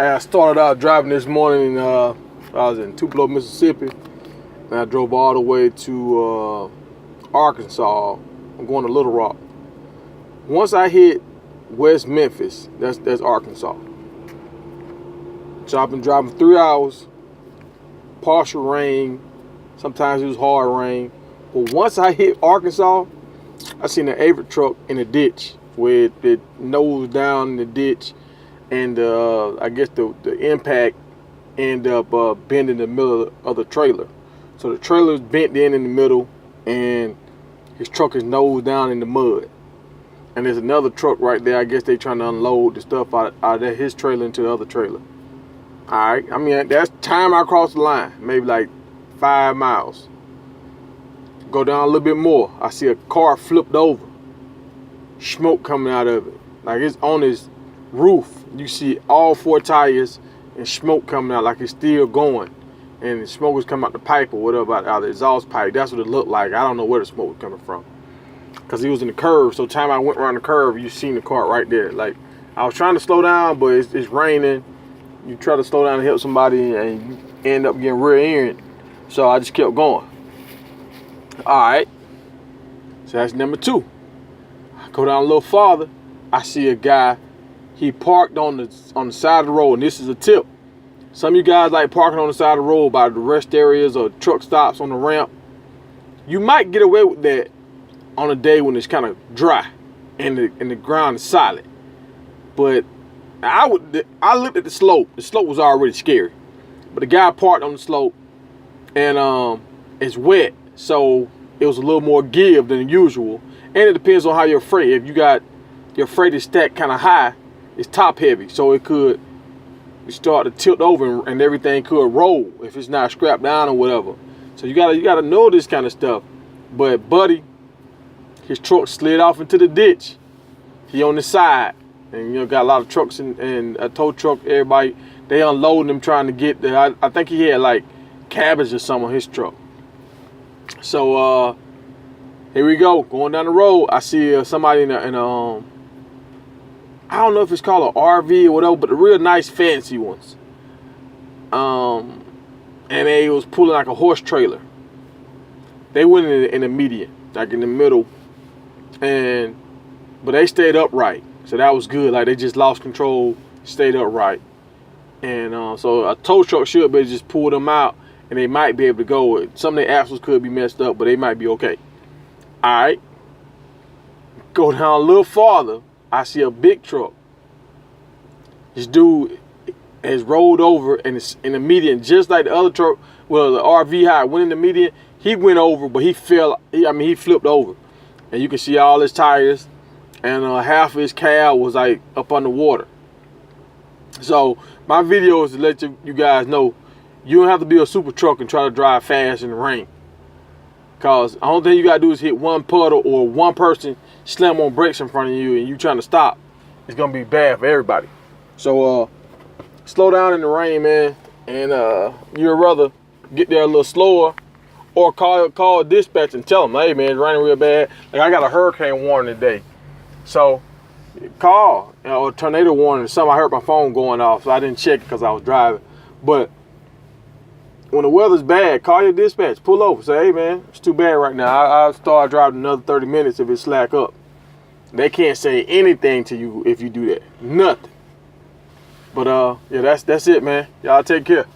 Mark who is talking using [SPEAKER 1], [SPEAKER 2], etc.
[SPEAKER 1] I started out driving this morning. I was in Tupelo, Mississippi, and I drove all the way to Arkansas. I'm going to Little Rock. Once I hit West Memphis, that's Arkansas. So I've been driving 3 hours, partial rain. Sometimes it was hard rain. But once I hit Arkansas, I seen an Averitt truck in a ditch where it nosed down in the ditch, and I guess the impact ended up bending the middle of the trailer. So the trailer is bent in the middle, and his truck is nosed down in the mud. And there's another truck right there. I guess they trying to unload the stuff out of his trailer into the other trailer. All right, I mean, that's time I crossed the line, maybe like 5 miles. Go down a little bit more, I see a car flipped over. Smoke coming out of it. Like it's on his roof. You see all 4 tires and smoke coming out like it's still going. And the smoke was coming out the pipe or whatever, out the exhaust pipe. That's what it looked like. I don't know where the smoke was coming from. Because he was in the curve, so time I went around the curve, you seen the car right there. Like, I was trying to slow down, but it's raining. You try to slow down to help somebody, and you end up getting rear-ended. So I just kept going. All right, so that's number 2. I go down a little farther. I see a guy. He parked on the side of the road, and this is a tip. Some of you guys like parking on the side of the road by the rest areas or truck stops on the ramp. You might get away with that on a day when it's kind of dry and the ground is solid. But I looked at the slope. The slope was already scary. But the guy parked on the slope, and it's wet, so it was a little more give than usual. And it depends on how your freight. If you got your freight is stacked kind of high, it's top heavy, so it could start to tilt over and everything could roll if it's not strapped down or whatever. So you gotta know this kind of stuff. But buddy, his truck slid off into the ditch. He on the side, and got a lot of trucks and a tow truck. Everybody, they unloading them trying to get there. I think he had like cabbage or something on his truck. So here we go, going down the road. I see somebody in a I don't know if it's called an RV or whatever, but the real nice fancy ones. And they was pulling like a horse trailer. They went in the median, like in the middle, but they stayed upright, so that was good. Like they just lost control, stayed upright, and so a tow truck should be just pull them out, and they might be able to go. Some of their axles could be messed up, but they might be okay. All right, go down a little farther. I see a big truck. This dude has rolled over and it's in the median, just like the other truck. Well, the RV high went in the median. He went over, but he fell. He flipped over, and you can see all his tires, and half of his cab was like up underwater. So my video is to let you guys know you don't have to be a super truck and try to drive fast in the rain. Cause the only thing you gotta do is hit one puddle or one person slam on brakes in front of you and you trying to stop. It's gonna be bad for everybody. So slow down in the rain, man. And you'd rather get there a little slower, or call dispatch and tell them, hey man, it's raining real bad. Like I got a hurricane warning today. So call, or tornado warning or something. I heard my phone going off, so I didn't check it because I was driving. But when the weather's bad, call your dispatch, pull over, say, hey man, it's too bad right now. I'll start driving another 30 minutes if it slack up. They can't say anything to you if you do that, nothing. But yeah, that's it, man. Y'all take care.